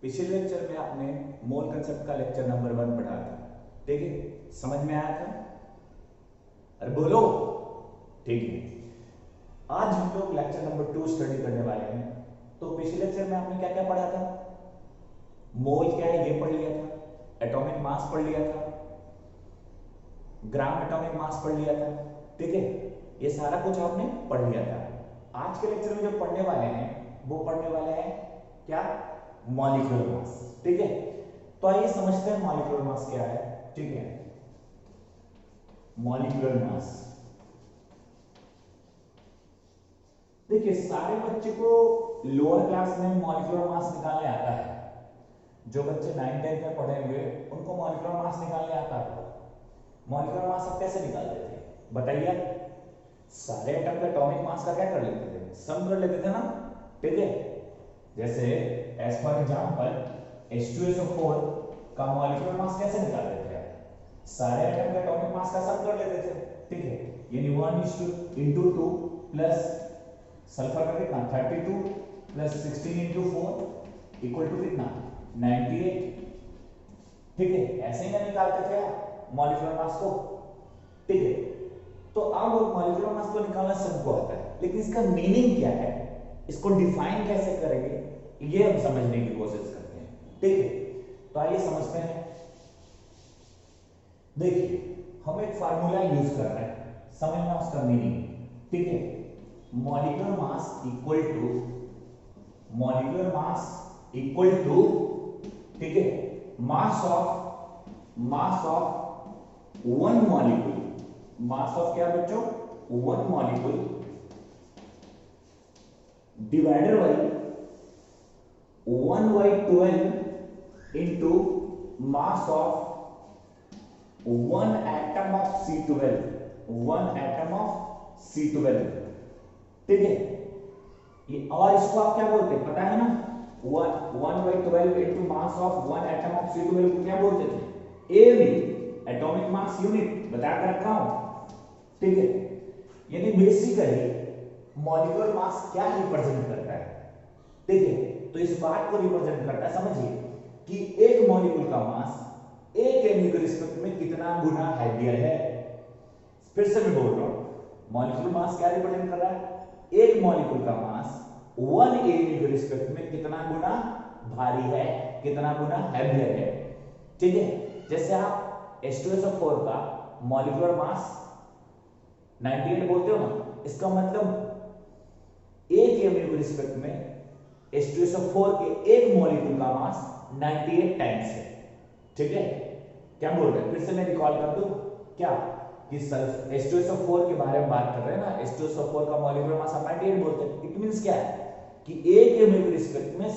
पिछले लेक्चर में आपने मोल कंसेप्ट का लेक्चर नंबर 1 पढ़ा था। ठीक है, समझ में आया था? अरे बोलो। ठीक है, आज हम लोग लेक्चर नंबर 2 स्टडी करने वाले हैं। तो पिछले लेक्चर में आपने क्या क्या पढ़ा था? मोल क्या है ये पढ़ लिया था, एटॉमिक मास पढ़ लिया था, ग्राम एटॉमिक मास पढ़ लिया था। ठीक है, ये सारा कुछ आपने पढ़ लिया था। आज के लेक्चर में जो पढ़ने वाले हैं वो पढ़ने वाले हैं क्या? मॉलिक्यूलर मास। ठीक है, तो आइए समझते हैं मॉलिक्यूलर मास क्या है। ठीक है, मॉलिक्यूलर मास, देखिए सारे बच्चे को लोअर क्लास में मॉलिक्यूलर मास निकालने आता है। जो बच्चे 9 10 में पढ़े हुए उनको मॉलिक्यूलर मास निकालने आता है। मॉलिक्यूलर मास आप कैसे निकालते थे बताइए? सारे एटम का एटॉमिक मास का क्या कर लेते थे? सम कर लेते थे ना। ठीक है, जैसे एज फॉर एग्जांपल H2SO4 का मॉलिक्यूलर मास कैसे निकालते थे? सारे एटम का एटॉमिक मास का सम कर लेते थे। ठीक है, यानी 1:2 प्लस सल्फर का कितना 32 प्लस 16 इंटू 4 इक्वल टू कितना 98। ठीक है, ऐसे ही ना निकालते थे आप मॉलिक्यूलर मास को। ठीक है, तो अब मॉलिक्यूलर मास को निकालना सबको आता है, लेकिन इसका मीनिंग क्या है, इसको डिफाइन कैसे करेंगे, ये हम समझने की कोशिश करते हैं। ठीक है, तो आइए समझते हैं। देखिए हम एक फार्मूला यूज कर रहे हैं, समझना उसका मीनिंग। ठीक है, मॉलिक्यूलर मास इक्वल टू ठीक है mass of one molecule, mass of क्या बच्चों? One molecule divided by 1/12 into mass of one atom of C12। ठीक है, ये और इसको आप क्या बोलते हैं पता है ना? 1/12 into mass of one atom of C12 को क्या बोलते थे? AU, एटॉमिक मास यूनिट, बता कर रखा हूं। ठीक है, यानी बेसिकली मॉलिक्यूलर मास क्या रिप्रेजेंट करता है? ठीक है, तो इस बात को रिप्रेजेंट करता है, समझिए कि एक मॉलिक्यूल का मास एक एमयू के रिस्पेक्ट में कितना गुना हैवियर है। फिर से मैं बोल रहा हूं, मॉलिक्यूलर मास क्या रिप्रेजेंट कर रहा है? एक मॉलिक्यूल का मास 1 एमयू के रिस्पेक्ट में कितना गुना भारी है, कितना गुना हैवियर है। ठीक है, जैसे आप H2SO4 का मॉलिक्यूलर मास 98 बोलते हो ना, इसका मतलब एक एमयू के रिस्पेक्ट में H2SO4 के एक मॉलिक्यूल का मास 98 टाइम्स है। ठीक है, क्या बोल रहे हैं? फिर से मैं रिकॉल कर दूं क्या कि H2SO4 के बारे में बात कर रहे हैं ना, H2SO4 का मॉलिक्यूलर मास 98 बोलते हैं। इट मींस क्या है कि एक एमयू के रिस्पेक्ट में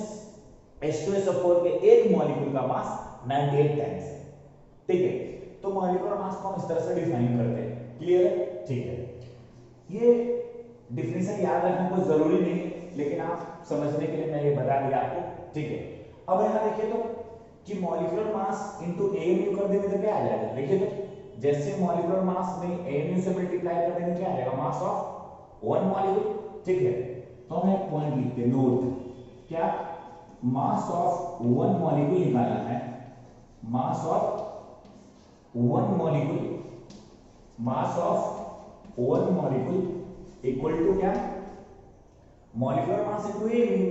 H2SO4 के एक मॉलिक्यूल का मास 98 टाइम्स है। ठीक है, तो मॉलिक्यूलर मास को हम इस तरह से डिफाइन करते हैं। क्लियर है? ठीक है, ये डिफिनेशन याद रखना कोई जरूरी नहीं है, लेकिन आप समझने के लिए मैं ये बता दिया आपको। ठीक है, अब यहां देखिए तो कि मॉलिक्यूलर मास इनटू एएमयू कर देंगे तो क्या आ जाएगा? देखिए तो जैसे मॉलिक्यूलर मास में एएमयू से मल्टीप्लाई कर देंगे क्या आएगा? मास ऑफ वन मॉलिक्यूल। ठीक है, तो हम एक पॉइंट लिखते हैं, नोट क्या? मास ऑफ वन मॉलिक्यूल निकालना है। Mass of one molecule equal to क्या? Molecular mass into AMU,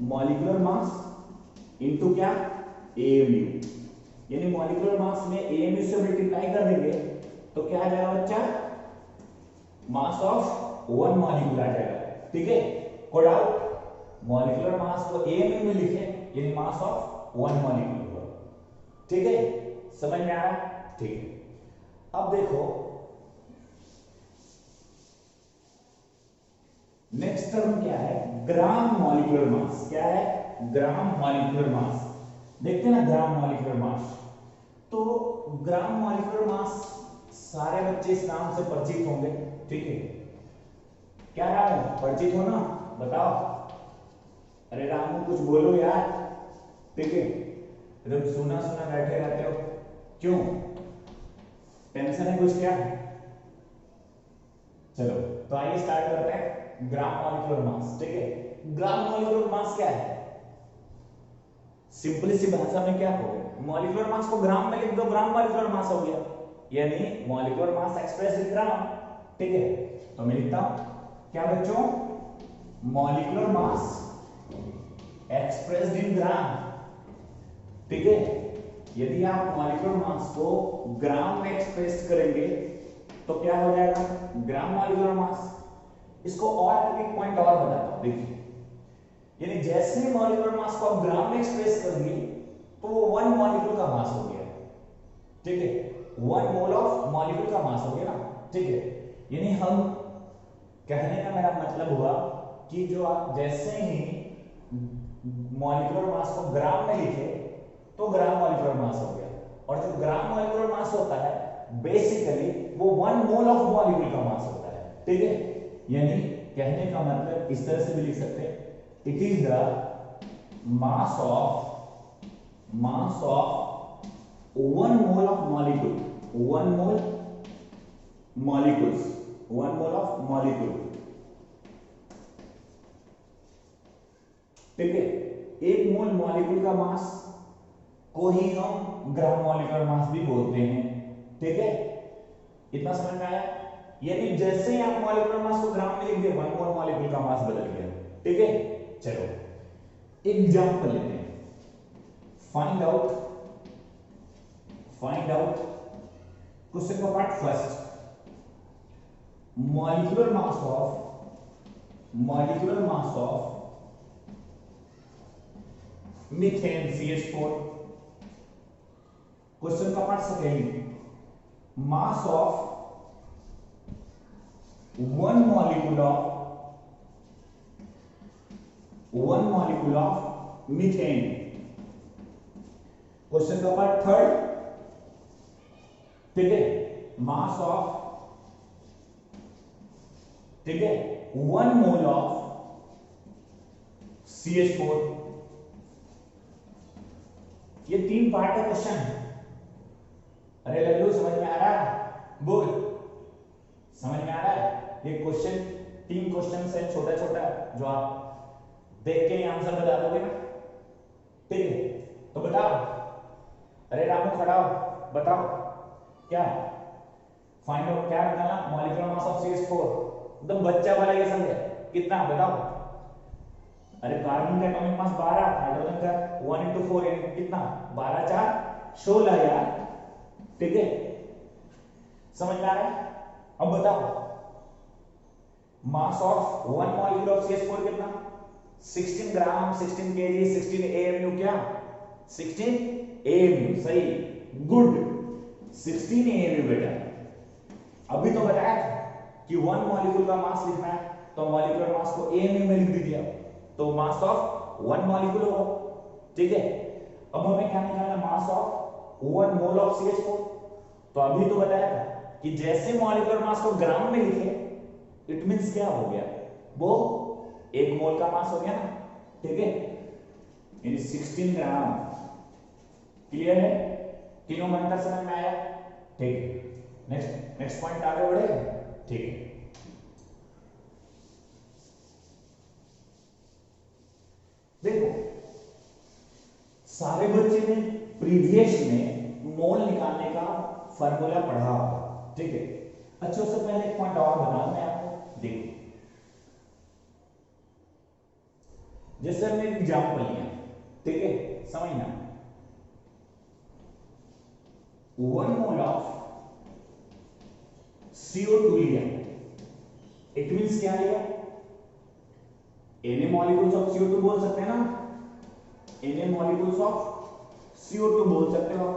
molecular mass into क्या? एएमयू, यानी मॉलिक्यूलर मास में एएमयू से मल्टीप्लाई कर देंगे तो क्या आ जाएगा बच्चा? मास ऑफ वन मॉलिक्यूल आ जाएगा। ठीक है, कोड आउट, मॉलिक्यूलर मास को एएमयू में लिखें यानी मास ऑफ वन मॉलिक्यूल होगा। ठीक है, समझ में आ रहा? ठीक है, अब देखो नेक्स्ट टर्म क्या है? Gram molecular mass. क्या है? Gram molecular mass. देखते हैं ना ग्राम मॉलिक्यूलर मास। तो ग्राम मॉलिक्यूलर मास सारे बच्चे इस नाम से परिचित होंगे। ठीक है, क्या नाम है? परिचित हो ना? बताओ। अरे रामू कुछ बोलो यार। ठीक है, एकदम सुना सुना बैठे रहते हो, क्यों? टेंशन है कुछ क्या? चलो तो आइए स्टार्ट करते हैं ग्राम मॉलिक्यूलर मास। ठीक है, ग्राम मॉलिक्यूलर मास क्या है? सिंपली सी भाषा में क्या हो, मॉलिक्यूलर मास को ग्राम में लिख दो, ग्राम मॉलिक्यूलर मास हो गया, यानी मॉलिक्यूलर मास एक्सप्रेस इन ग्राम। ठीक है, तो मैं लिखता हूं क्या बच्चों, मॉलिक्यूलर मास एक्सप्रेस्ड इन ग्राम। ठीक है, यदि आप मॉलिक्यूलर मास को ग्राम में एक्सप्रेस करेंगे तो क्या हो जाएगा, ग्राम मॉलिक्यूलर मास। इसको और एक पॉइंट और बताता हूं, देखिए, यानी जैसे ही मॉलिक्यूलर मास को आप ग्राम में एक्सप्रेस करेंगे तो वो 1 मॉलिक्यूल का मास हो गया। ठीक है, 1 मोल ऑफ मॉलिक्यूल का मास हो गया ना। ठीक है, यानी हम कहने का मेरा मतलब हुआ कि जो आप जैसे ही मॉलिक्यूलर मास को ग्राम में लिखे तो ग्राम मॉलिक्यूलर मास हो गया, और जो ग्राम मॉलिक्यूलर मास होता है बेसिकली वो 1 मोल ऑफ मॉलिक्यूल का मास होता है। ठीक है, यानी कहने का मतलब इस तरह से भी लिख सकते हैं, it is the mass of 1 mole of molecule, 1 mole molecules, 1 mole of molecule. ठीक है, 1 मोल मॉलिक्यूल का मास को ही हम ग्राम मॉलिक्यूलर मास भी बोलते हैं। ठीक है, इतना समझ में आया, यानी जैसे ही आप मॉलिक्यूलर मास को ग्राम में लिख दिए 1 मोल मॉलिक्यूल का मास बदल गया। ठीक है, चलो एग्जांपल लेते हैं, फाइंड आउट क्वेश्चन का part first, molecular mass of methane CH4। Question का part second, mass of 1 molecule of methane. Question का पार्ट थर्ड, ठीक है, मास ऑफ, ठीक है, 1 मोल ऑफ CH4। ये 3 पार्ट है क्वेश्चन। अरे लल्लू समझ में आ रहा है, बोल, समझ में आ रहा है? ये क्वेश्चन 3 क्वेश्चन है, छोटा छोटा, जो आप देख के आंसर बता दोगे ना। ठीक है, तो बताओ, अरे रामू खड़ा हो, बताओ क्या फाइंड आउट, क्या बताना, मॉलिक्यूलर मास ऑफ CH4, एकदम बच्चा वाला ये समझे, कितना बताओ। अरे कार्बन का एटॉमिक मास 12, हाइड्रोजन का 1 into 4 यानी कितना, 12 4 16 यार। ठीक है, समझ में आ रहा है? अब बताओ, mass of 1 molecule of CH4 कितना, 16 ग्राम, 16 kg, 16 AMU, क्या 16 AMU, सही, गुड, 16 AMU बेटा। अभी तो बताया कि 1 मॉलिक्यूल का मास लिखना है तो मॉलिक्यूलर मास को AMU में लिख दीजिए, तो मास ऑफ 1 मॉलिक्यूल होगा। ठीक है, अब हमें क्या निकालना, मास ऑफ 1 मोल ऑफ CH4। तो अभी तो बताया था कि जैसे मॉलिक्यूलर मास को ग्राम में लिखे, इट मींस क्या हो गया, वो 1 मोल का मास हो गया ना। ठीक है, यानी 16 ग्राम। क्लियर है? तीनों मंत्र समझ में आया? ठीक है, नेक्स्ट पॉइंट आगे बढ़े। ठीक है, देखो सारे बच्चे ने प्रीवियस में मोल निकालने का फार्मूला पढ़ा होगा। ठीक है, अच्छा उससे पहले एक पॉइंट और बता मैं आपको, देखो जैसे हमने एग्जांपल लिया, ठीक है, समझना, 1 मोल ऑफ CO2 लिया, इट मींस क्या लिया, Na मॉलिक्यूल्स ऑफ CO2 बोल सकते हैं ना, Na मॉलिक्यूल्स ऑफ CO2 बोल सकते हो।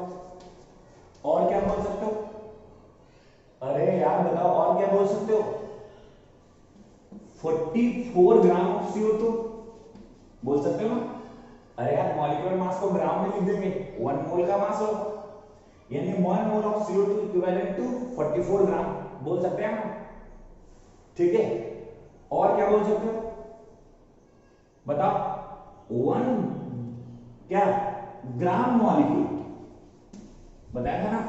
और क्या बोल सकते हो, अरे यार बताओ, और क्या बोल सकते हो, 44 ग्राम ऑफ CO2 बोल सकते हो ना। अरे यार मॉलिक्यूलर मास को ग्राम में लिख देंगे, 1 मोल का मास होगा, यानी 1 mole of CO2 equivalent to 44 gram बोल सकते हैं ना। ठीक है, और क्या बोल सकते हो बताओ, 1 क्या ग्राम मॉलिक्यूल बताया था ना,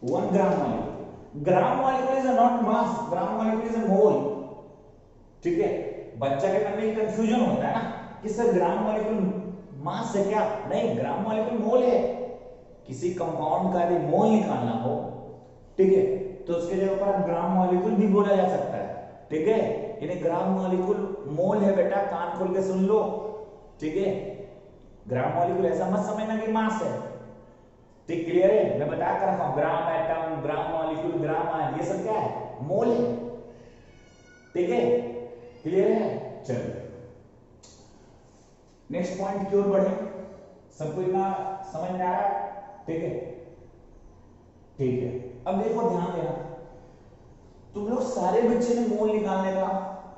1 gram molecule, gram molecule is not mass, gram molecule is mole. ठीक है, बच्चा के मन में कंफ्यूजन होता है ना कि सर ग्राम मॉलिक्यूल मास है क्या? नहीं, ग्राम मॉलिक्यूल मोल है। किसी कंपाउंड का यदि मोल निकालना हो, ठीक है, तो उसके जगह पर आप ग्राम मॉलिक्यूल भी बोला जा सकता है, ठीक है। यानी ग्राम मॉलिक्यूल मोल है बेटा, कान खोल के सुन लो, ठीक है। ग्राम मॉलिक्यूल ऐसा मत समझना कि मास है, ठीक, क्लियर है? मैं बता कर रखा हूं, ग्राम एटम, ग्राम मॉलिक्यूल, ग्राम आयन, ये सब क्या है? मोल है, ठीक है, क्लियर है? चलो नेक्स्ट पॉइंट की ओर बढ़े। सबको इतना समझ में आ रहा है? ठीक है, ठीक है। अब देखो, ध्यान देना, तुम लोग सारे बच्चे ने मोल निकालने का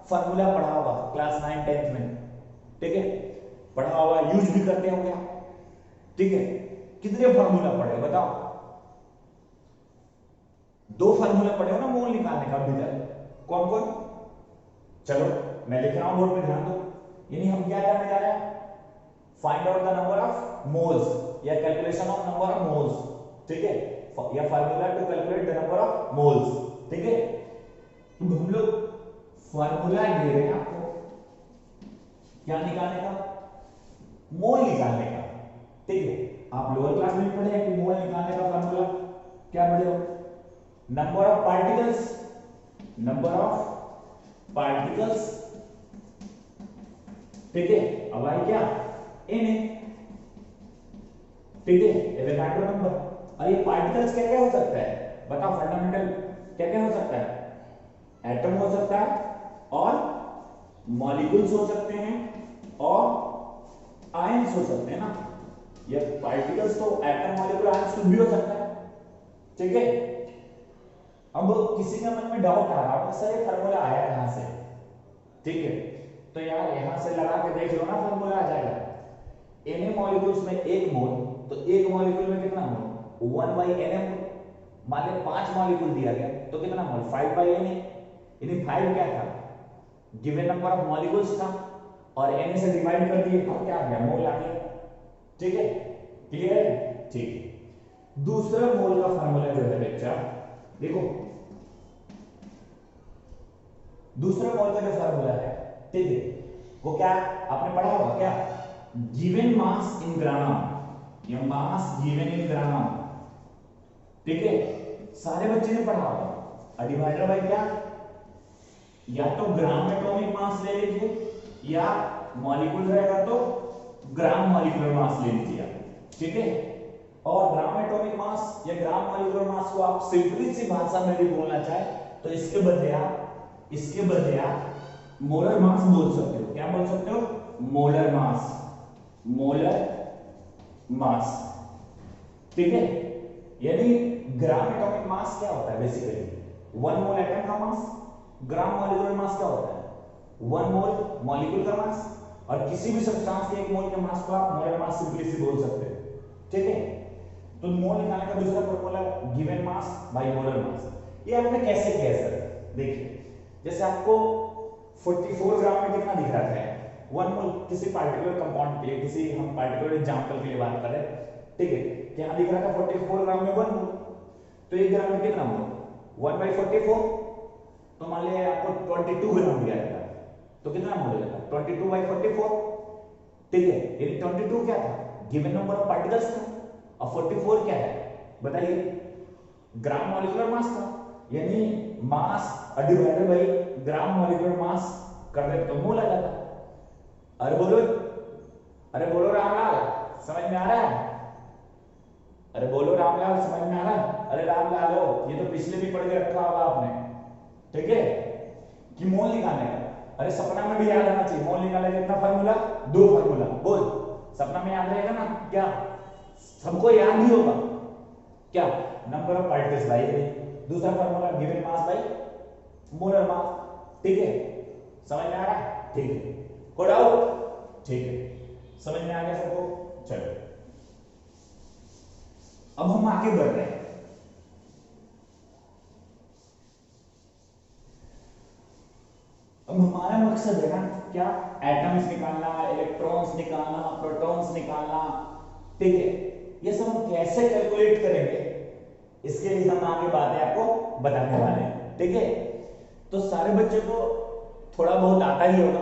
फॉर्मूला पढ़ा होगा क्लास 9 10th में, ठीक है, पढ़ा होगा, यूज भी करते होंगे आप, ठीक है। कितने फॉर्मूला पढ़े बताओ? 2 फॉर्मूला पढ़े हो ना मोल निकालने का अभी तक? कौन कौन? चलो मैं लिख रहा हूं, बोर्ड पे ध्यान दो। यानी हम क्या करने जा रहे हैं? Find out the number of moles या calculation of number of moles, ठीक है, या formula to calculate the number of moles, ठीक है। तो हम लोग फार्मूला दे रहे हैं आपको, क्या निकालने का? मोल निकालने का, ठीक है। आप लोअर क्लास में पढ़े हैं कि मोल निकालने का फार्मूला क्या पढ़े हो? Number of particles, number of particles, ठीक है। अब आई क्या? एन है, ठीक है, एवोगाड्रो नंबर। और ये पार्टिकल्स क्या क्या हो सकता है बताओ? फंडामेंटल क्या क्या हो सकता है? एटम हो सकता है, और मॉलिक्यूल्स हो सकते हैं, और आयंस हो सकते हैं ना। ये पार्टिकल्स तो एटम, मॉलिक्यूल, आयंस कुछ भी हो सकता है, ठीक है। अब किसी के मन में डाउट आ रहा है, सर ये फार्मूला आया कहां से? ठीक है, तो यार यहां से लगा के देख लो ना, फार्मूला आ जाएगा। Na मॉलिक्यूल्स में 1 मोल, तो 1 मॉलिक्यूल में कितना मोल? 1/Nm। मान ले 5 मॉलिक्यूल दिया गया तो कितना मोल? 5/Na। यानी 5 क्या था? गिवन नंबर ऑफ मॉलिक्यूल्स था, और Na से डिवाइड कर दिए तो क्या आ गया? मोल आ गया, ठीक है, क्लियर है? ठीक है। दूसरा मोल का फार्मूला जो है बच्चा, देखो दूसरा मोल का जो फार्मूला है, ठीक है, वो क्या आपने पढ़ा होगा? क्या? गिवन मास इन ग्राम, या मास गिवन इन ग्राम, ठीक है, सारे बच्चे ने पढ़ा होगा। डिवाइडर बाय क्या? या तो ग्राम एटॉमिक मास ले लीजिए, या मॉलिक्यूल रहेगा तो ग्राम मॉलिक्यूलर मास ले लीजिए, ठीक है। और ग्राम एटॉमिक मास या ग्राम मॉलिक्यूलर मास को आप सिंपली सी भाषा में भी बोलना चाहे तो इसके बदले आप मोलर मास बोल सकते हो। क्या बोल सकते हो? मोलर मास, मोलर मास, ठीक है। यानी ग्राम एटॉमिक मास क्या होता है? बेसिकली 1 मोल एटम का मास। ग्राम मॉलिक्यूलर मास क्या होता है? 1 मोल मॉलिक्यूल का मास। और किसी भी सब्सटेंस के 1 मोल के मास को आप मोलर मास सिंपली से बोल सकते हो, ठीक है। तो मोल निकालने का दूसरा formula given mass by molar मास। ये आपने कैसे किया सर? देखिए, जैसे आपको 44 ग्राम में कितना दिख रहा है? 1 मोल किसी पार्टिकुलर कंपाउंड के लिए, किसी हम पार्टिकुलर एग्जांपल के लिए बात कर रहे हैं, ठीक है, क्या दिख रहा था? 44 ग्राम में 1 मोल। तो 1 ग्राम में कितना मोल? 1/44। तो मान लिया आपको 22 ग्राम दिया जाता है, तो कितना मोल हो जाता? 22/44, ठीक है। यानी 22 क्या था? गिवन नंबर ऑफ पार्टिकल्स था, और 44 क्या है बताइए? ग्राम मॉलिक्यूलर मास था। यानी mass divided by gram molecular mass कर दे तो मोल आ जाता। अरे बोलो, अरे बोलो रामलाल, समझ में आ रहा है? अरे बोलो रामलाल, समझ में आ रहा है? अरे रामलाल हो, ये तो पिछले भी पढ़ के रखा होगा आपने, ठीक है, कि मोल निकालने का। अरे सपना में भी याद आना चाहिए, मोल निकालने का कितना फार्मूला? 2 फार्मूला। बोल, सपना में याद रहेगा ना? क्या सबको याद ही होगा? क्या? Number of particles by area, दूसरा formula given mass by molar mass, ठीक है। समझ में आ रहा है? ठीक है, कोई डाउट? ठीक है, समझ में आ गया सबको? चलो अब हम आगे बढ़ रहे हैं। अब हमारा मकसद है ना क्या? एटम्स निकालना, इलेक्ट्रॉन्स निकालना, प्रोटॉन्स निकालना, ठीक है। ये सब हम कैसे कैलकुलेट करेंगे, इसके लिए हम आगे बातें आपको बताने वाले हैं, ठीक है। तो सारे बच्चे को थोड़ा बहुत आता ही होगा,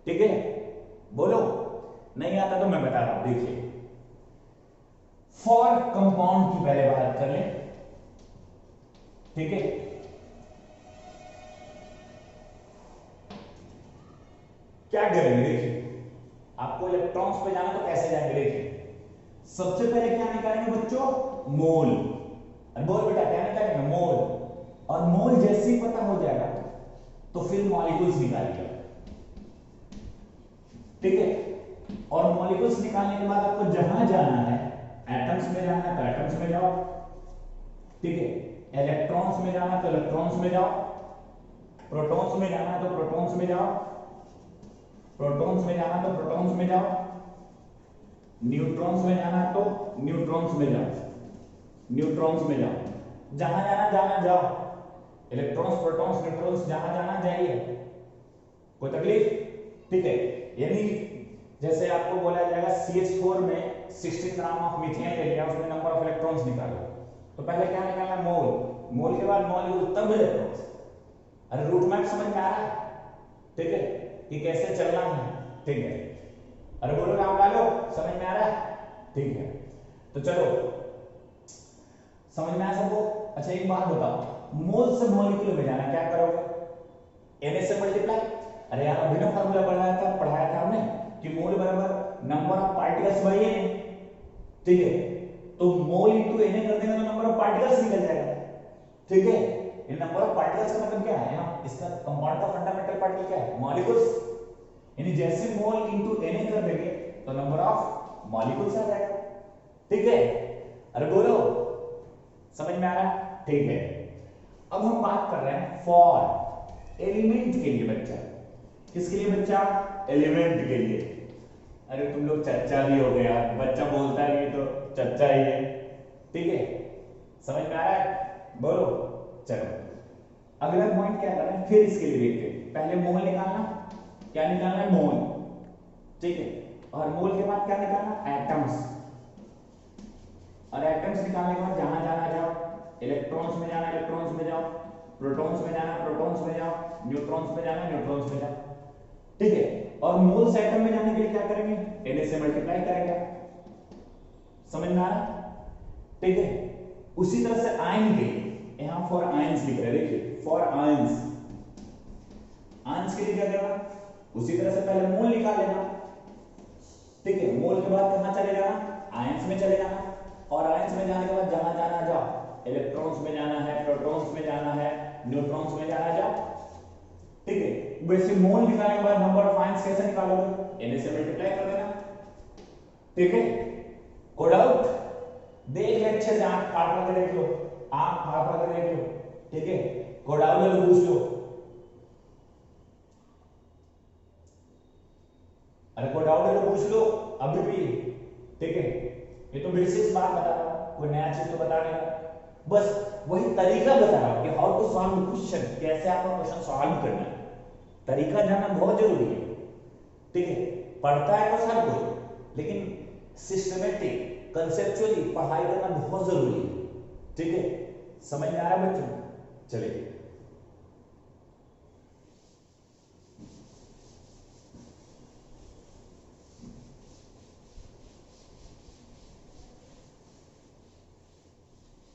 ठीक है, बोलो। नहीं आता तो मैं बता रहा हूं, देखिए फॉर कंपाउंड की पहले बात कर ले, ठीक है। क्या करेंगे देखिए, आपको इलेक्ट्रॉन्स पे जाना तो कैसे जाएंगे देखिए, सबसे पहले क्या निकालेंगे बच्चों, मोल। और बोल बेटा क्या निकालेंगे, मोल। और मोल जैसे ही पता हो जाएगा तो फिर मॉलिक्यूल्स निकालिए, ठीक है। और मॉलिक्यूल्स निकालने के बाद आपको जहां जाना है, एटम्स में जाना है तो एटम्स में जाओ, ठीक है। इलेक्ट्रॉन्स में जाना है तो इलेक्ट्रॉन्स में जाओ, प्रोटॉन्स में जाना है तो प्रोटॉन्स में जाओ, प्रोटॉन्स में जाना है तो प्रोटॉन्स में जाओ, न्यूट्रॉन्स में जाना है तो न्यूट्रॉन्स में जाओ, न्यूट्रॉन्स में जाओ, जहां जाना जाना जाओ, इलेक्ट्रॉन्स प्रोटॉन्स न्यूट्रॉन्स जहां जाना जाइए, कोई तकलीफ, ठीक है। यानी जैसे आपको बोला जाएगा CH4 में 16 ग्राम ऑफ मीथेन ले लिया, उसमें नंबर ऑफ इलेक्ट्रॉन्स निकालो, तो पहले क्या निकालना, मोल। मोल के बाद मॉलिक्यूल, तब इलेक्ट्रॉन्स। अरे रूट मैप समझ में आ रहा है, ठीक है, कि कैसे चलना है, ठीक है। अरे बोलो नाम डालो, समझ में आ रहा है, ठीक है। तो चलो समझ में आया सबको। अच्छा एक बात बताओ, मोल से मॉलिक्यूल में जाना क्या करोगे, Na से मल्टीप्लाई। अरे यार अभी ना फार्मूला पढ़ाया था हमने कि मोल बराबर number of particles by Na, ठीक है। तो मोल इनटू Na कर देंगे तो नंबर ऑफ पार्टिकल्स निकल जाएगा, ठीक है। इन नंबर ऑफ पार्टिकल्स का मतलब क्या है, यहाँ इसका कंपाउंड का फंडामेंटल पार्टिकल क्या है, मॉलिक्यूल्स। यानी जैसे मोल इनटू Na कर देंगे तो नंबर ऑफ मॉलिक्यूल्स आ जाएगा, ठीक है। अरे बोलो समझ में आ रहा है, ठीक है। अब हम बात कर रहे हैं फॉर एलिमेंट के लिए बच्चा, किसके लिए बच्चा, एलिमेंट के लिए। अरे तुम लोग चर्चा भी हो गया, बच्चा बोलता नहीं तो चर्चा ही है, ठीक है। समझ में आ रहा है, बोलो। चलो अगला पॉइंट क्या कर रहे हैं, फिर इसके लिए देखते हैं। पहले मोल निकालना, क्या निकालना है, मोल, ठीक है। और मोल के बाद क्या निकालना, एटम्स। और एटम्स निकालने के बाद जहां जाना जाओ, इलेक्ट्रॉन्स में जाना इलेक्ट्रॉन्स में जाओ, प्रोटॉन्स में जाना प्रोटॉन्स में जाओ, न्यूट्रॉन्स में जाना न्यूट्रॉन्स में जाओ, ठीक है। और मोल्स एटम में जाने के लिए क्या करेंगे, Na से मल्टीप्लाई करेंगे, समझ में आ रहा, ठीक है। उसी तरह से आयन के लिए, यहां फॉर आयंस लिख रहे हैं, देखिए फॉर आयंस, आयंस के लिए क्या करना, उसी तरह से पहले मोल निकाल लेना, ठीक है। मोल के बाद कहां चले जाना, आयंस में चले जाना। और आयंस में जाने के बाद जहां जाना जाओ, इलेक्ट्रॉन्स में जाना है, प्रोटॉन्स में जाना है, न्यूट्रॉन्स में जाना जाओ, ठीक है। वैसे मोल निकालने के बाद नंबर ऑफ आयंस कैसे निकालोगे, Na से मल्टीप्लाई कर देना, ठीक है। कोड आउट, देख ले अच्छे से, आंख फाड़ कर देख लो, आंख फाड़ कर देख लो, ठीक है। कोड आउट ले लो, पूछ लो। अरे कोड आउट ले लो, पूछ लो अभी भी, ठीक है। ये तो बेसिक्स बात बता रहा हूं, कोई नया चीज तो बता नहीं रहा, बस वही तरीका बता रहा हूं कि हाउ टू सॉल्व क्वेश्चन, कैसे आपका क्वेश्चन सॉल्व करना है। तरीका जानना बहुत जरूरी है, ठीक है। पढ़ता है तो सब कोई, लेकिन सिस्टमेटिक कंसेप्चुअली पढ़ाई करना बहुत जरूरी है, ठीक है। समझ में आ रहा है बच्चों, चलिए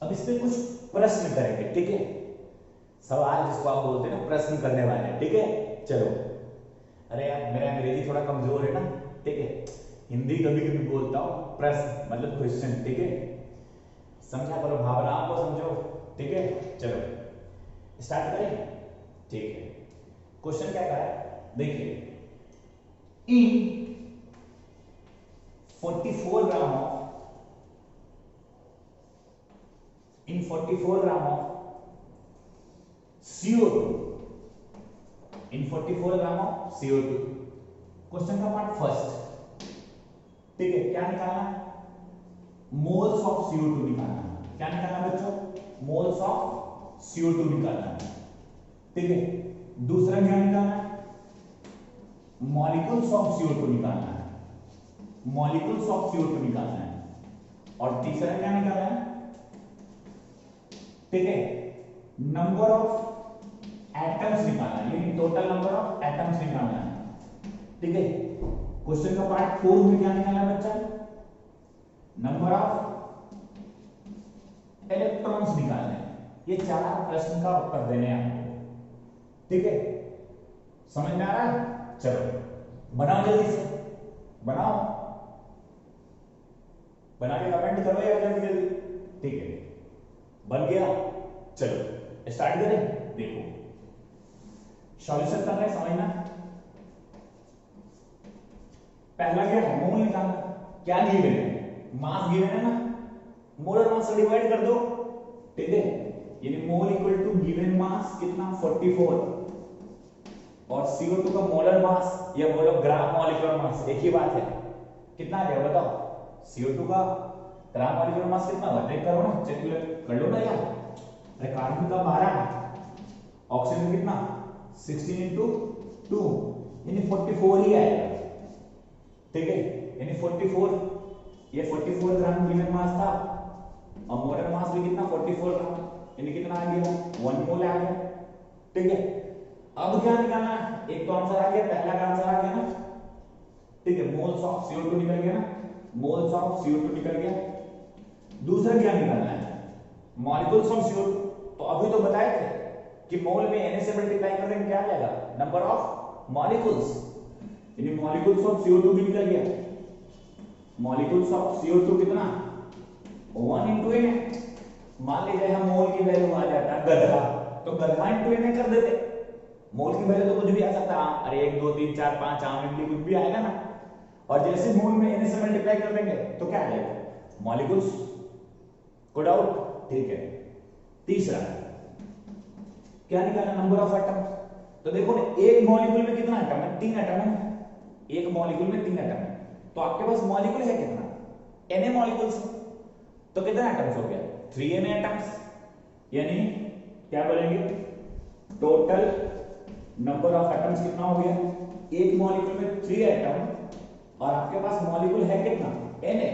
अब इस पे कुछ प्रश्न करेंगे, ठीक है। सवाल जिसको आप बोलते हैं ना, प्रश्न करने वाले, ठीक है। चलो, अरे यार मेरा अंग्रेजी थोड़ा कमजोर है ना, ठीक है। हिंदी कभी कभी बोलता हूं, प्रश्न मतलब क्वेश्चन, ठीक है। समझा करो, भावनाओं को समझो, ठीक है। चलो स्टार्ट करें, ठीक है। क्वेश्चन क्या कहा है, देखिए इन 44 gram of, in 44 gram of CO2, in 44 gram of CO2, question का पार्ट फर्स्ट, ठीक है। क्या निकालना, मोल्स ऑफ CO2 निकालना है। क्या निकालना बच्चों, मोल्स ऑफ CO2 निकालना है, ठीक है। दूसरा क्या निकालना है, मॉलिक्यूल्स ऑफ CO2 निकालना है, मॉलिक्यूल्स ऑफ CO2 निकालना है। और तीसरा क्या निकालना है, ठीक है, नंबर ऑफ एटम्स निकालना है, यानी टोटल नंबर ऑफ एटम्स निकालना है, ठीक है। क्वेश्चन का पार्ट 4 में क्या निकालना है बच्चा? नंबर ऑफ इलेक्ट्रॉन्स निकालने हैं। ये 4 प्रश्न का उत्तर देने हैं आपको, ठीक है? समझ में आ रहा है? चलो बनाओ जल्दी से, बनाओ, बना के कमेंट करो यार जल्दी जल्दी, ठीक है? बन गया? चलो स्टार्ट करें। देखो सॉल्यूशन कर रहे हैं, समझना। पहला क्या है? मोल निकालना। क्या गिवन है? मास गिवन है ना, मोलर मास से डिवाइड कर दो, ठीक है? यानी mole equal to given mass कितना? 44, और CO2 का मोलर मास या बोलो ग्राम मॉलिक्यूलर मास एक ही बात है। कितना आ जाएगा बताओ? CO2 का ग्राम मॉलिक्यूलर मास कितना होगा? चेक करो ना, चेक कर लो ना यार। अरे कार्बन का 12, ऑक्सीजन कितना? 16 into 2 यानी 44 ही आएगा, ठीक है? यानी 44, ये 44 ग्राम गिवन मास था, और मोलर मास भी कितना? 44 ग्राम, यानी कितना आ गया? 1 मोल आ गया, ठीक है? अब क्या निकालना है? एक तो आंसर आ गया, पहला का आंसर आ गया ना, ठीक है? मोल्स ऑफ CO2 निकल गया ना, मोल्स ऑफ CO2 निकल गया। दूसरा क्या निकालना है? Molecules of CO2। तो अभी तो बताए थे कि मोल में Na से मल्टीप्लाई कर देंगे, क्या आ जाएगा? नंबर ऑफ मॉलिक्यूल्स, यानी मॉलिक्यूल्स ऑफ CO2 भी निकल गया। मॉलिक्यूल्स ऑफ CO2 कितना? 1 into Na। मान लीजिए हम मोल की वैल्यू आ जाता गधा, तो गधा into Na कर देते। मोल की वैल्यू तो कुछ भी आ सकता है, अरे 1 2 3 4 5 आम इमली कुछ भी आएगा ना। और जैसे मोल में Na से मल्टीप्लाई कर देंगे तो क्या आ जाएगा? मॉलिक्यूल्स। गुड आउट, ठीक है? तीसरा क्या निकालना? Number of atom. तो देखो ना, एक मॉलिक्यूल में कितना एटम है? 3 एटम है। एक मॉलिक्यूल में 3 एटम है, तो आपके पास मॉलिक्यूल है कितना? Na मॉलिक्यूल्स, तो कितना एटम्स हो गया? 3 Na एटम्स, यानी क्या बोलेंगे? टोटल नंबर ऑफ एटम्स कितना हो गया? एक मॉलिक्यूल में 3 एटम, और आपके पास मॉलिक्यूल है कितना? Na,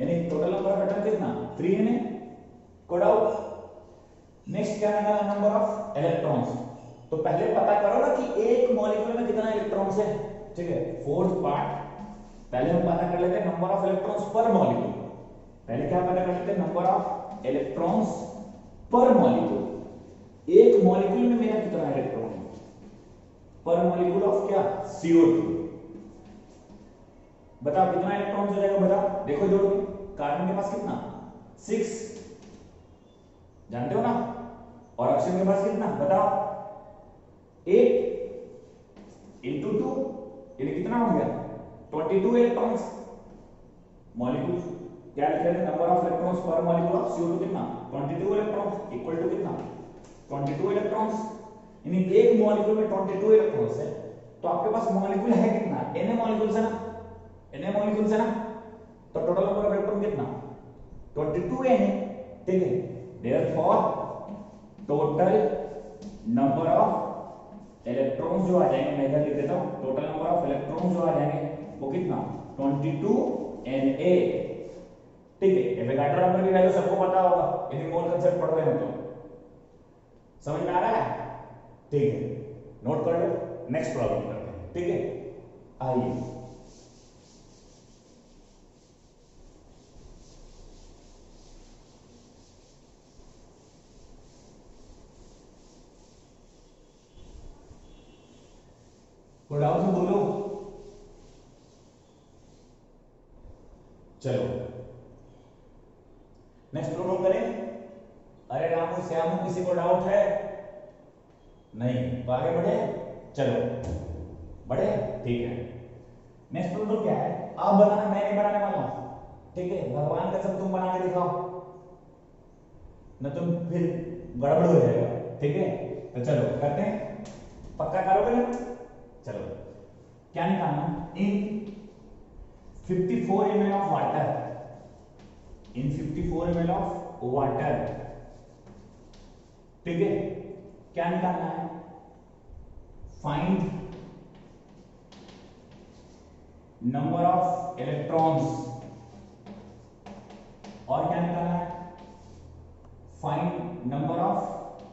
यानी टोटल नंबर ऑफ एटम कितना? 3 Na। Good out. नेक्स्ट क्या निकालना? Number of electrons. तो पहले पता करो ना कि एक मॉलिक्यूल में कितना इलेक्ट्रॉन्स है, ठीक है? फोर्थ पार्ट पहले हम पता कर लेते हैं नंबर ऑफ इलेक्ट्रॉन्स पर मॉलिक्यूल। पहले क्या पता कर लेते हैं? नंबर ऑफ इलेक्ट्रॉन्स पर मॉलिक्यूल। एक मॉलिक्यूल में मेरा कितना इलेक्ट्रॉन है पर मॉलिक्यूल ऑफ क्या? CO2। बताओ कितना इलेक्ट्रॉन हो जाएगा? बताओ, देखो जोड़ के। कार्बन के पास कितना? 6, जानते हो ना? और ऑक्सीजन के पास कितना? बताओ, 8 into 2 यानी कितना हो गया? 22 इलेक्ट्रॉन्स। मॉलिक्यूल क्या लिख रहे थे? नंबर ऑफ इलेक्ट्रॉन्स पर मॉलिक्यूल ऑफ CO2 कितना? 22 इलेक्ट्रॉन्स इक्वल टू कितना? 22 इलेक्ट्रॉन्स। यानी एक मॉलिक्यूल में 22 इलेक्ट्रॉन्स है, तो आपके पास मॉलिक्यूल है कितना? Na मॉलिक्यूल्स है ना, Na मॉलिक्यूल्स है ना, तो टोटल नंबर ऑफ इलेक्ट्रॉन कितना? 22 Na, ठीक है? Therefore total number of electrons जो आ जाएंगे, मैं इधर लिख देता हूं, टोटल नंबर ऑफ इलेक्ट्रॉन्स जो आ जाएंगे वो कितना? 22 Na, ठीक है? एवोगाड्रो नंबर की वैल्यू सबको पता होगा, यदि मोल कंसेप्ट पढ़ रहे हो तो। समझ में आ रहा है? ठीक है, नोट कर लो। नेक्स्ट प्रॉब्लम करते हैं, ठीक है? आइए थोड़ा और बोलो। चलो नेक्स्ट प्रॉब्लम करें। अरे रामू श्यामू किसी को डाउट है? नहीं तो आगे बढ़े। चलो बढ़े, ठीक है? नेक्स्ट प्रॉब्लम क्या है? आप बनाना, मैं नहीं बनाने वाला हूं, ठीक है? भगवान का सब तुम बना के दिखाओ, न तुम फिर गड़बड़ हो जाएगा, ठीक है? तो चलो करते हैं, पक्का करोगे ना? चलो क्या निकालना? इन 54 ml of water, in 54 ml of water, ठीक है? क्या निकालना है? फाइंड नंबर ऑफ इलेक्ट्रॉन्स, और क्या निकालना है? फाइंड नंबर ऑफ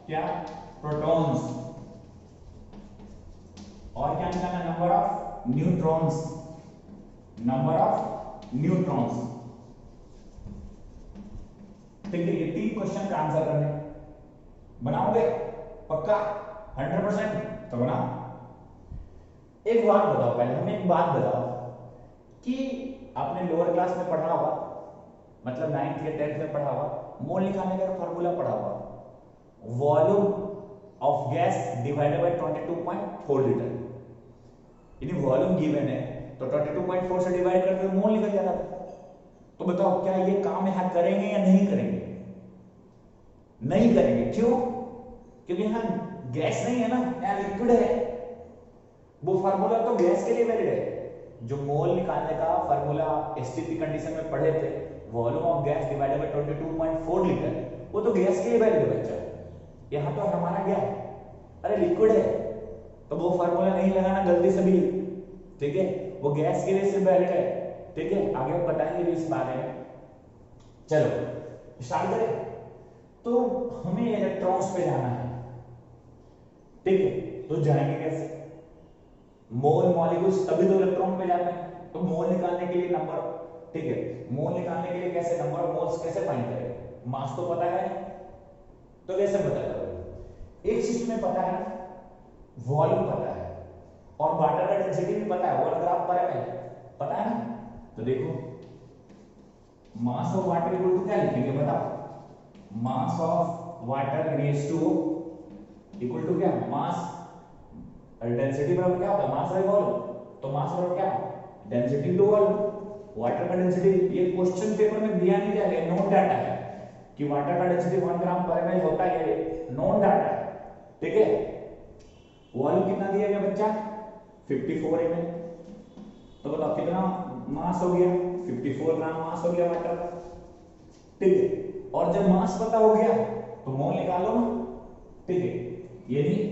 क्या? प्रोटॉन्स, और क्या निकालना? Number of neutrons, number of neutrons. ठीक है, ये 3 क्वेश्चन का आंसर करने, बनाओगे पक्का 100%? तो बनाओ। एक बात बताओ, पहले हमें एक बात बताओ कि आपने लोअर क्लास में पढ़ा होगा, मतलब 9th या 10th में पढ़ा होगा, मोल निकालने का फॉर्मूला पढ़ा होगा, volume of gas divided by 22.4 litre. यानी वॉल्यूम गिवन है तो 22.4 से डिवाइड करके मोल निकल जाता था। तो बताओ क्या ये काम यहां करेंगे या नहीं करेंगे? नहीं करेंगे। क्यों? क्योंकि यहां गैस नहीं है ना, यहां लिक्विड है। वो फार्मूला तो गैस के लिए वैलिड है। जो मोल निकालने का फार्मूला एसटीपी कंडीशन में पढ़े थे, volume of gas divided by 22.4 litre, वो तो गैस के लिए वैलिड है बच्चा। यहां तो हमारा क्या है? अरे लिक्विड है, तो वो फार्मूला नहीं लगाना गलती से भी। ठीक है, वो गैस के लिए सिर्फ वैलिड है। ठीक है, आगे हम बताएंगे भी इस बारे में। चलो स्टार्ट करें। तो हमें इलेक्ट्रॉन्स पे जाना है। ठीक है, तो जाएंगे कैसे? मोल मॉलिक्यूल्स तभी तो इलेक्ट्रॉन पे जाते हैं। तो मोल निकालने के लिए नंबर, ठीक है, मोल निकालने के लिए कैसे नंबर ऑफ मोल्स कैसे फाइंड करें? मास तो पता है, तो कैसे पता करोगे? एक चीज में पता है, वॉल्यूम पता है, और वाटर का डेंसिटी भी पता है, 1 ग्राम पर एमएल पता है ना। तो देखो, mass of water equal to क्या लिखेंगे बताओ? Mass of water raise to equal to क्या? मास डेंसिटी बराबर क्या होता है? Mass by volume. तो मास बराबर क्या? Density to volume. वाटर का डेंसिटी, ये क्वेश्चन पेपर में दिया नहीं जाएगा, नोन डाटा है कि वाटर का डेंसिटी 1 ग्राम पर एमएल होता है, ये नोन डाटा है। ठीक है, वॉल्यूम कितना दिया गया बच्चा? 54 ml। तो बताओ कितना मास हो गया? 54 ग्राम मास हो गया वाटर का। ठीक है, और जब मास पता हो गया तो मोल निकालो ना। ठीक है, यानी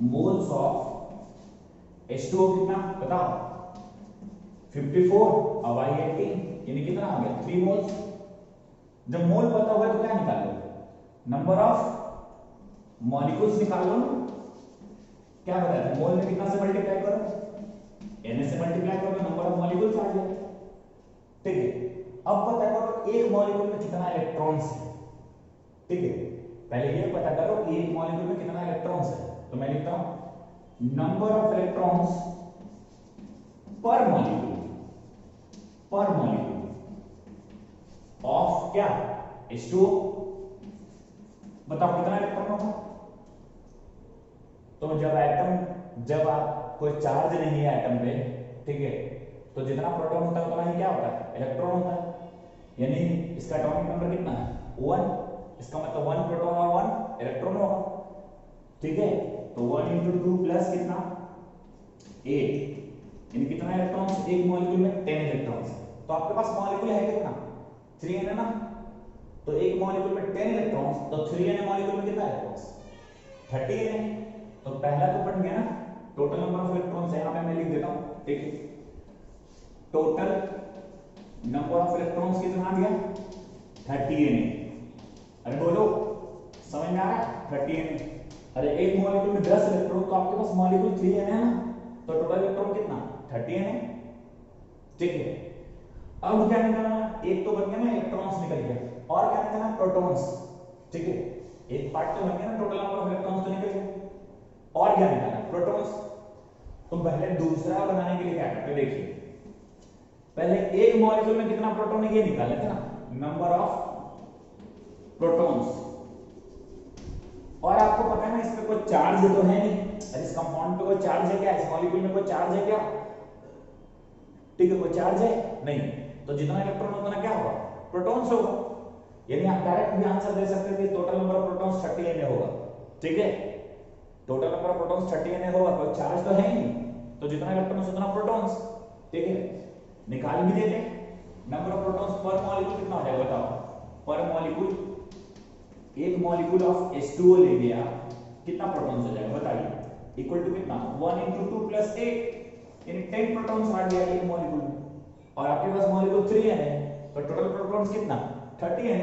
मोल्स ऑफ H2O कितना बताओ? 54 अब आई 18, यानी कितना हो गया? 3 मोल्स। जब मोल पता होगा तो क्या निकालो? नंबर ऑफ मॉलिक्यूल्स निकाल लो ना। क्या बताया था? मोल में कितना से मल्टीप्लाई करो? Na से मल्टीप्लाई करो तो नंबर ऑफ मॉलिक्यूल्स आ जाए। ठीक है, अब पता करो एक मॉलिक्यूल में कितना इलेक्ट्रॉन्स है। ठीक है, पहले ये पता करो कि एक मॉलिक्यूल में कितना इलेक्ट्रॉन्स है। तो मैं लिखता हूं नंबर ऑफ इलेक्ट्रॉन्स पर मॉलिक्यूल, पर मॉलिक्यूल ऑफ क्या? H2O। बताओ कितना इलेक्ट्रॉन होगा? तो जब आप कोई चार्ज नहीं है एटम पे, ठीक है, तो जितना प्रोटॉन होता है उतना ही क्या होता है? इलेक्ट्रॉन होता है। यानी इसका एटॉमिक नंबर कितना है? 1। इसका मतलब 1 प्रोटॉन और 1 इलेक्ट्रॉन होगा। ठीक है, तो 1 × 2 प्लस कितना? 8। यानी कितना इलेक्ट्रॉन्स एक मॉलिक्यूल में? 10 इलेक्ट्रॉन्स। तो आपके पास मॉलिक्यूल है कितना? 3 है ना। तो एक मॉलिक्यूल में 10 इलेक्ट्रॉन्स, तो 3 मॉलिक्यूल में कितना इलेक्ट्रॉन्स? 30 है। तो पहला तो बन गया ना टोटल नंबर ऑफ इलेक्ट्रॉन्स। यहां पे मैं लिख देता हूं, ठीक है, टोटल नंबर ऑफ इलेक्ट्रॉन्स कितना आ गया? 30 Na। अरे बोलो, समझ में आ रहा है? 30 Na। अरे एक मॉलिक्यूल में 10 इलेक्ट्रॉन, तो आपके पास मॉलिक्यूल 3 Na है ना, तो टोटल इलेक्ट्रॉन कितना? 30 Na। ठीक है, अब क्या निकालना? एक तो बन गया ना इलेक्ट्रॉन्स निकल गया, और क्या निकालना? प्रोटॉन्स। ठीक है, एक पार्ट तो बन गया ना, टोटल नंबर ऑफ इलेक्ट्रॉन्स तो निकल गया, और क्या निकालना? प्रोटॉन्स। तो पहले दूसरा बनाने के लिए क्या करते हैं? देखिए, पहले एक मॉलिक्यूल में कितना प्रोटॉन है ये निकाल लेते ना, नंबर ऑफ प्रोटॉन्स। और आपको पता है ना इस पे कोई चार्ज तो है नहीं, और इस कंपाउंड पे कोई चार्ज है क्या? इस मॉलिक्यूल में कोई चार्ज है क्या? ठीक है, कोई चार्ज है नहीं, तो जितना इलेक्ट्रॉन उतना क्या होगा? प्रोटॉन्स होगा। यानी आप डायरेक्ट भी आंसर दे सकते हैं कि total number of protons 30 Na होगा। ठीक है, total number of protons 30 Na होगा, कोई चार्ज तो है ही नहीं, तो जितना इलेक्ट्रॉन्स उतना प्रोटॉन्स। ठीक है, निकाल भी देते हैं। नंबर ऑफ प्रोटॉन्स पर मॉलिक्यूल कितना हो जाएगा बताओ? पर मॉलिक्यूल, एक मॉलिक्यूल ऑफ H2O ले लिया, कितना प्रोटॉन्स हो जाएगा बताइए? इक्वल टू कितना? 1 × 2 + 8, यानी 10 प्रोटॉन्स आ गया एक मॉलिक्यूल में। और आपके पास मॉलिक्यूल 3 है, तो टोटल प्रोटॉन्स कितना? 30 है।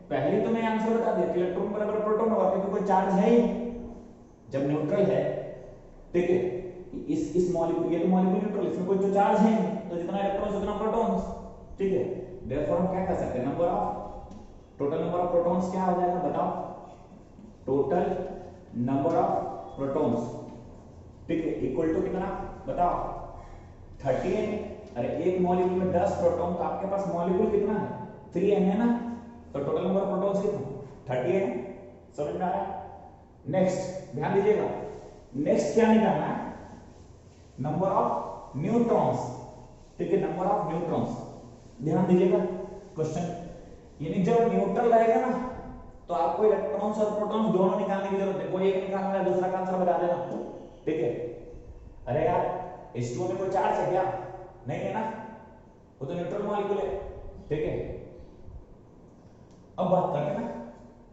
पहले तो मैं आंसर बता दिया कि इलेक्ट्रॉन बराबर प्रोटॉन होगा, क्योंकि कोई चार्ज है ही जब न्यूट्रल है। ठीक है, इस मॉलिक्यूल, ये तो मॉलिक्यूल न्यूट्रल, इसमें कोई तो चार्ज है नहीं, तो जितना इलेक्ट्रॉन्स उतना प्रोटॉन्स, ठीक है। देयरफॉर हम क्या कर सकते हैं, number of total number of protons क्या हो जाएगा बताओ, टोटल नंबर ऑफ प्रोटॉन्स, ठीक है, इक्वल टू कितना बताओ 13। अरे एक मॉलिक्यूल में 10 प्रोटॉन, तो आपके पास मॉलिक्यूल कितना है 3n है ना, तो टोटल नंबर ऑफ प्रोटॉन्स कितना 30 है। समझ में आ रहा है। नेक्स्ट ध्यान दीजिएगा, नेक्स्ट क्या निकालना है, नंबर ऑफ न्यूट्रॉन्स, ठीक है, नंबर ऑफ न्यूट्रॉन्स। ध्यान दीजिएगा क्वेश्चन, यानी जब न्यूट्रल रहेगा ना तो आपको इलेक्ट्रॉन्स और प्रोटॉन्स दोनों निकालने की जरूरत है, कोई एक निकालना है दूसरा का आंसर बता देना, ठीक है। अरे यार H2O में कोई चार्ज है क्या, नहीं है ना, वो तो न्यूट्रल मॉलिक्यूल है, ठीक है। अब बात करते हैं ना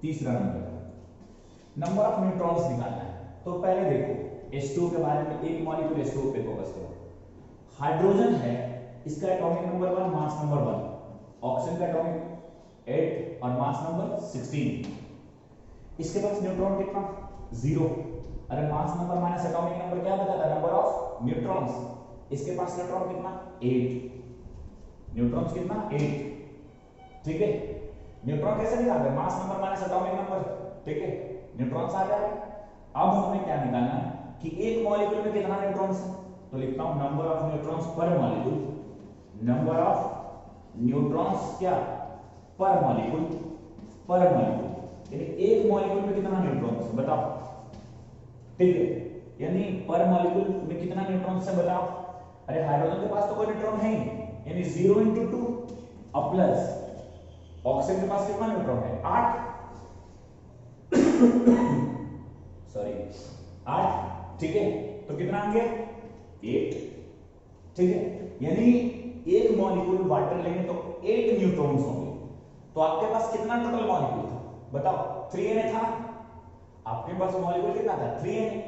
तीसरा नंबर ऑफ न्यूट्रॉन्स निकालना है। तो पहले देखो H2O के बारे में, एक मॉलिक्यूल H2O पे फोकस करो, हाइड्रोजन है, इसका atomic number 1, mass number 1, oxygen का एटॉमिक 8 और मास नंबर 16, इसके पास न्यूट्रॉन कितना 0। अरे mass number minus atomic number क्या बताता है, नंबर ऑफ न्यूट्रॉन्स, इसके पास न्यूट्रॉन कितना 8, न्यूट्रॉन्स कितना 8, ठीक है। न्यूट्रॉन कैसे निकालते हैं, mass number minus atomic number, ठीक है, न्यूट्रॉन्स आ जाएगा। अब हमें क्या निकालना है कि एक मॉलिक्यूल में कितना न्यूट्रॉन्स है, तो लिखता हूं नंबर ऑफ न्यूट्रॉन्स पर मॉलिक्यूल, नंबर ऑफ न्यूट्रॉन्स क्या पर मॉलिक्यूल, पर मॉलिक्यूल, यानी एक मॉलिक्यूल में कितना न्यूट्रॉन्स है बताओ, ठीक है, यानी पर मॉलिक्यूल में कितना न्यूट्रॉन्स है बताओ। अरे हाइड्रोजन के पास तो कोई न्यूट्रॉन है ही, यानी 0 × 2 और प्लस ऑक्सीजन के पास कितना न्यूट्रॉन है 8 सॉरी 8, ठीक है, तो कितना आएंगे 8, ठीक है, यानी एक मॉलिक्यूल वाटर लेंगे तो 8 न्यूट्रॉन्स होंगे। तो आपके पास कितना टोटल मॉलिक्यूल था बताओ, 3n था, आपके पास मॉलिक्यूल कितना था 3n,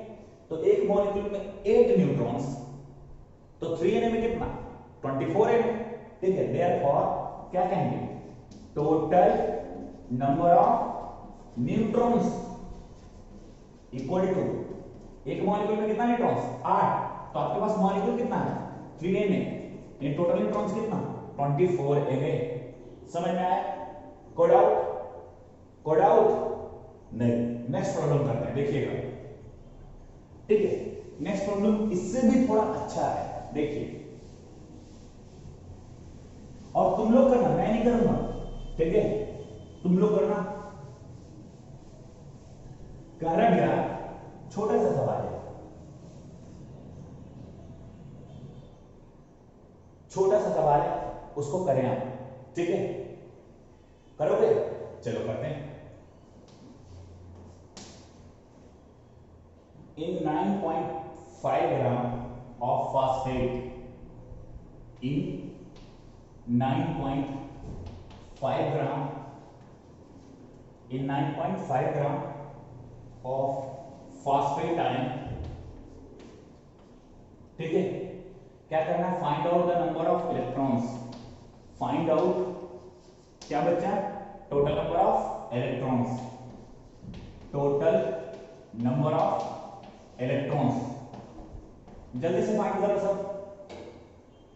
तो एक मॉलिक्यूल में 8 न्यूट्रॉन्स, तो 3n में कितना 24n, ठीक है। देयरफॉर क्या कहेंगे, total number of neutrons equal to, एक मॉलिक्यूल में कितना न्यूट्रॉन्स 8, तो आपके पास मॉलिक्यूल कितना है 3n है, इन टोटल न्यूट्रॉन्स कितना 24n। समझ में आया, कोड आउट, कोड आउट नहीं। नेक्स्ट प्रॉब्लम करते हैं, देखिएगा, ठीक है। नेक्स्ट प्रॉब्लम इससे भी थोड़ा अच्छा है, देखिए, और तुम लोग करना, मैं नहीं करूंगा, ठीक है, तुम लोग करना। करा गया छोटा सा सवाल है, छोटा सा सवाल है, उसको करें आप, ठीक है, करोगे, चलो करते हैं। In 9.5 gram of phosphate, in 9.5 gram, in 9.5 gram of phosphate ion, ठीक है, क्या करना है, find out the number of electrons, find out क्या बच्चा, total number of electrons, total number of electrons, जल्दी से फाइंड करो सब,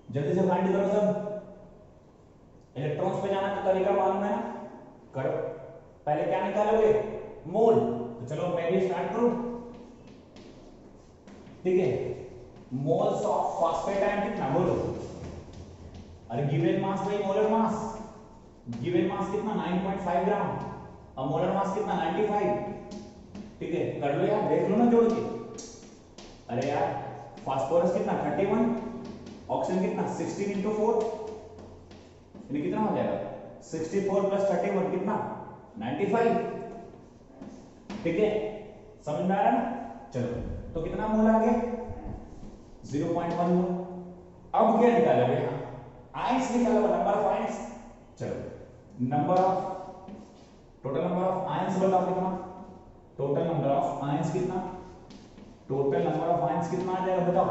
जल्दी से फाइंड करो सब। इलेक्ट्रॉन्स पे जाना तो तरीका मालूम है ना, करो। पहले क्या निकालोगे, मोल, तो चलो मैं भी स्टार्ट करूं, ठीक है। मोल्स ऑफ फॉस्फेट आयन कितना बोलो, अरे given mass by molar mass, given mass कितना 9.5 ग्राम और मोलर मास कितना 95, ठीक है, कर लो यार, देख लो ना जोड़ के। अरे यार फास्फोरस कितना 31, ऑक्सीजन कितना 16 × 4, यानी कितना हो जाएगा 64 + 31 कितना 95, ठीक है, समझ में आ रहा है ना। चलो तो कितना मोल आ गया 0.1 मोल। अब क्या निकालोगे, आयंस निकालोगे, नंबर ऑफ आयंस, चलो number of, total number of ions बताओ कितना, टोटल नंबर ऑफ आयंस कितना, टोटल नंबर ऑफ आयंस कितना आ जाएगा बताओ,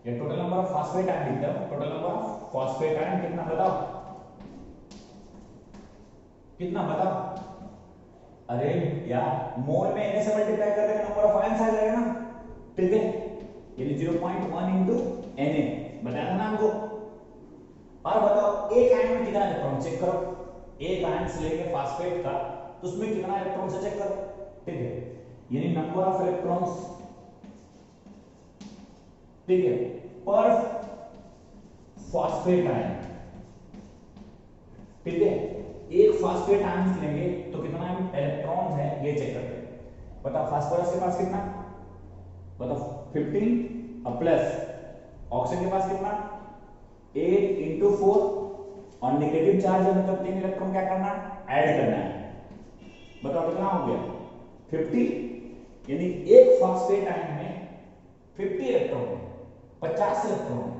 ये total number of phosphate ion लिखता हूं, total number of phosphate ion कितना बताओ, कितना बताओ। अरे यार मोल में n से मल्टीप्लाई कर देंगे नंबर ऑफ आयंस आ जाएगा ना, ठीक है, यानी 0.1 इंटू Na बताया था ना हमको। और बताओ एक आयन में कितना इलेक्ट्रॉन, चेक करो। एक आयन से लेके फास्फेट का, तो उसमें कितना इलेक्ट्रॉन से चेक करो, ठीक है। यानी नंबर ऑफ इलेक्ट्रॉन्स, ठीक है, पर फास्फेट आयन, ठीक है। एक फास्फेट आयन लेंगे तो कितना इलेक्ट्रॉन है ये चेक करते हैं। बताओ फास्फोरस के पास कितना, बताओ 15 प्लस ऑक्सीजन के पास कितना 8 इंटू 4 और नेगेटिव चार्ज है मतलब 3 इलेक्ट्रॉन क्या करना ऐड करना है। बताओ कितना हो गया 50। यानी एक फास्फेट आयन में 50 इलेक्ट्रॉन है, 50 इलेक्ट्रॉन है।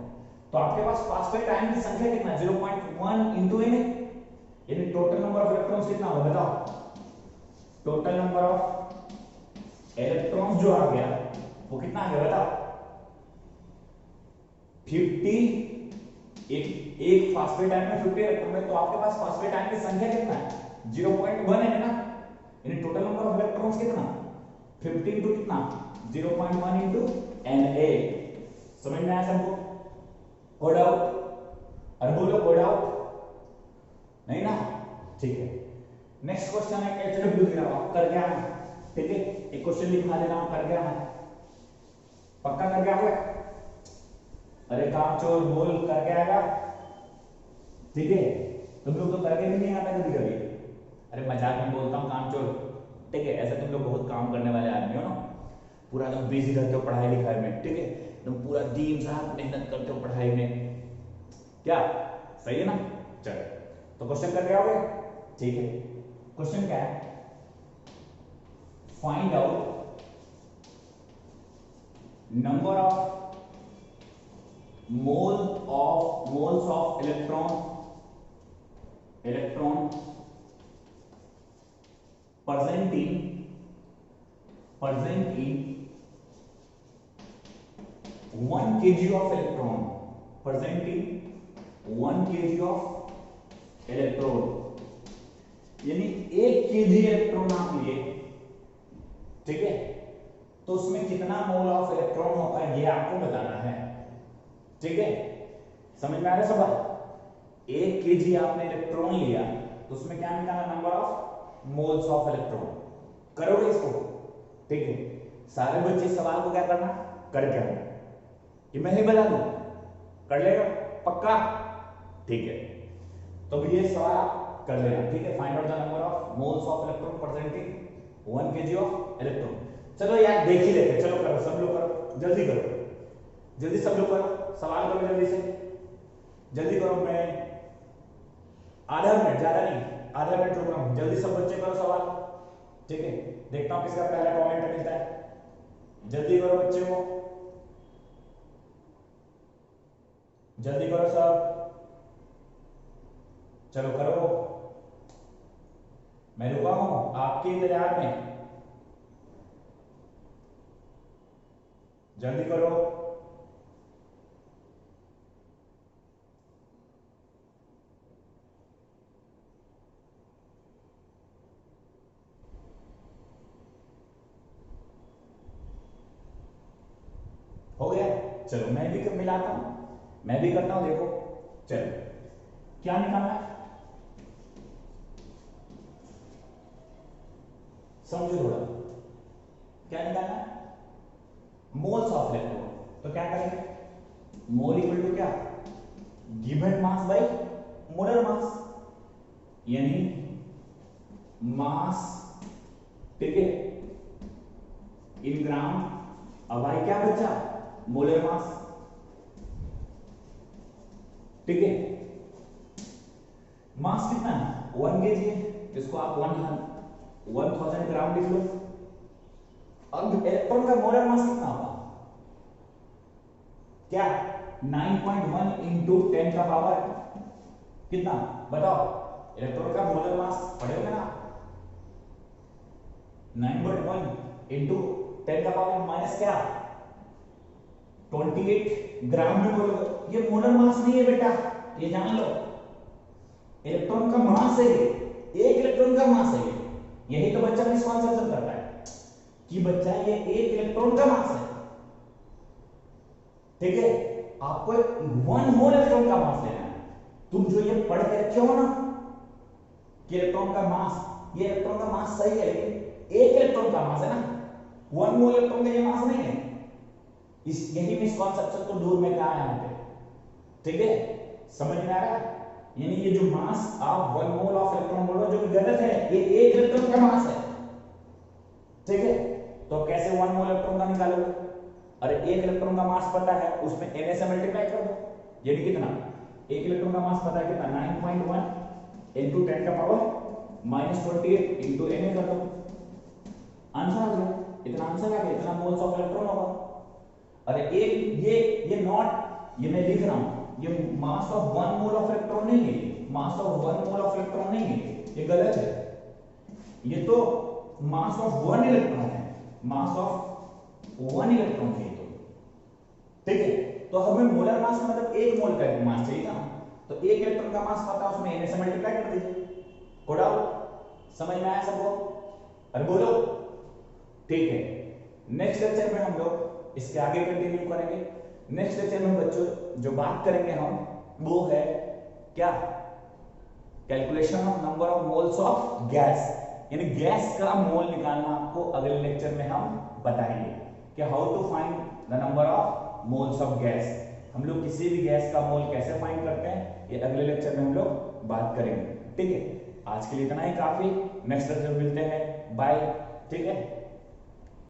तो आपके पास फास्फेट आयन की संख्या कितना 0.1 इंटू Na, यानी टोटल नंबर ऑफ इलेक्ट्रॉन्स कितना होगा बताओ। टोटल नंबर ऑफ इलेक्ट्रॉन्स जो आ गया वो कितना आ गया बताओ 50। एक फास्फेट आयन में 50 इलेक्ट्रॉन है, तो आपके पास फास्फेट आयन की संख्या कितना है 0.1 है ना। यानी टोटल नंबर ऑफ इलेक्ट्रॉन्स कितना 50 इंटू कितना 0.1 इंटू Na। समझ में आया सबको? Code out? अरे बोलो कोड आउट नहीं ना, ठीक है। नेक्स्ट क्वेश्चन है HW दिया हुआ, कर गया मैं, ठीक है। एक क्वेश्चन लिखवा दे रहा हूं, कर गया मैं, पक्का कर गया हुआ। अरे काम चोर बोल कर गया आएगा, ठीक है। तुम लोग तो करके भी नहीं आता कभी कभी। अरे मजाक में बोलता हूँ काम चोर, ठीक है। ऐसा तुम लोग बहुत काम करने वाले आदमी हो ना, पूरा एकदम बिजी रहते हो पढ़ाई लिखाई में, ठीक है। तुम पूरा दिन रात मेहनत करते हो पढ़ाई में, क्या सही है ना? चलो तो क्वेश्चन कर गया होगे, ठीक है। क्वेश्चन क्या है, find out number of moles of electron present in 1 kg of electron, present in 1 kg of electron। यानी 1 kg इलेक्ट्रॉन आप लिए, ठीक है, तो उसमें कितना मोल ऑफ इलेक्ट्रॉन होता है ये आपको बताना है, ठीक है। समझ में आ रहा है सब? 1 kg आपने इलेक्ट्रॉन लिया तो उसमें क्या निकालना number of moles of electron. करोगे इसको, ठीक है। सारे बच्चे सवाल को क्या करना करके आना, कि मैं ही बता दूं, कर लेगा पक्का, ठीक है। तो ये सवाल आप कर लेना, ठीक है। Find out the number of moles of electron presenting 1 kg of electron. चलो यार देख ही लेते, चलो करो, सब लोग करो, जल्दी करो, जल्दी सब लोग करो, सवाल करो जल्दी से, जल्दी करो। मैं आधा मिनट, ज्यादा नहीं, आधा मिनट रुक रहा हूं, जल्दी सब बच्चे करो सवाल, ठीक है। देखता हूं किसका पहला कमेंट मिलता है, जल्दी करो बच्चे को, जल्दी करो सब, चलो करो। मैं रुका हूं आपके इंतजार में, जल्दी करो। हो गया? चलो मैं भी मिलाता हूं, मैं भी करता हूं, देखो। चलो क्या निकालना है समझो थोड़ा, क्या निकालना है मोल्स ऑफ इलेक्ट्रॉन। तो क्या करेंगे, मोल इक्वल टू क्या गिवन मास बाय मोलर मास, यानी मास, ठीक है, इन ग्राम। अब भाई क्या बचा मोलर मास, ठीक है। मास कितना है 1 kg है, इसको आप 1000 ग्राम लिख लो। अब इलेक्ट्रॉन का मोलर मास कितना होगा क्या 9.1 इंटू 10 का पावर कितना बताओ। इलेक्ट्रॉन का मोलर मास पढ़ोगे ना 9.1 इंटू 10 का पावर माइनस क्या 28 ग्राम में बोलोगे। ये मोलर मास नहीं है बेटा, ये जान लो। इलेक्ट्रॉन का मास है, एक इलेक्ट्रॉन का मास है। यही तो बच्चा मिसकंसेप्शन करता है कि बच्चा ये एक इलेक्ट्रॉन का मास है, ठीक है, आपको वन मोल इलेक्ट्रॉन का मास लेना है। तुम जो ये पढ़ के रखे हो ना कि इलेक्ट्रॉन का मास, ये इलेक्ट्रॉन का मास सही है, लेकिन एक इलेक्ट्रॉन का मास है ना, वन मोल इलेक्ट्रॉन का ये मास नहीं है। यही मिसकॉन्सेप्शन को दूर में क्या है यहाँ पे, ठीक है, समझ में आ रहा है? यानी ये जो मास आप वन मोल ऑफ इलेक्ट्रॉन बोल रहे हो, जो गलत है, ये एक इलेक्ट्रॉन का मास है, ठीक है। तो कैसे वन मोल इलेक्ट्रॉन का निकालोगे? अरे एक इलेक्ट्रॉन का मास पता है, उसमें Na से मल्टीप्लाई कर दो, यानी कितना, एक इलेक्ट्रॉन का मास पता है कितना, 9.1 इंटू 10 का पावर -28 इंटू Na कर दो, आंसर आ गया, इतना आंसर आ गया, इतना मोल्स ऑफ इलेक्ट्रॉन होगा। अरे एक ये नॉट, ये मैं लिख रहा हूं, ये मास of one mole of electron नहीं है, mass of one mole of electron नहीं है, ये गलत है। ये तो मास ऑफ वन इलेक्ट्रॉन है, मास ऑफ वन इलेक्ट्रॉन है तो, ठीक है। तो हमें मोलर मास का मतलब एक मोल का मास चाहिए था, तो एक इलेक्ट्रॉन का मास पता है, उसमें Na से मल्टीप्लाई कर दीजिए। कोड़ा समझ में आया सबको? अरे बोलो, ठीक है। नेक्स्ट लेक्चर में हम लोग इसके आगे कंटिन्यू करेंगे। नेक्स्ट लेक्चर में बच्चों जो बात करेंगे हम, वो है क्या, calculation of number of moles of gas, यानी गैस का मोल निकालना आपको अगले लेक्चर में हम बताएंगे कि how to find the number of moles of gas. हम लोग किसी भी गैस का मोल कैसे फाइंड करते हैं, ये अगले लेक्चर में हम लोग बात करेंगे, ठीक है। आज के लिए इतना ही काफी, नेक्स्ट लेक्चर मिलते हैं, बाय, ठीक है।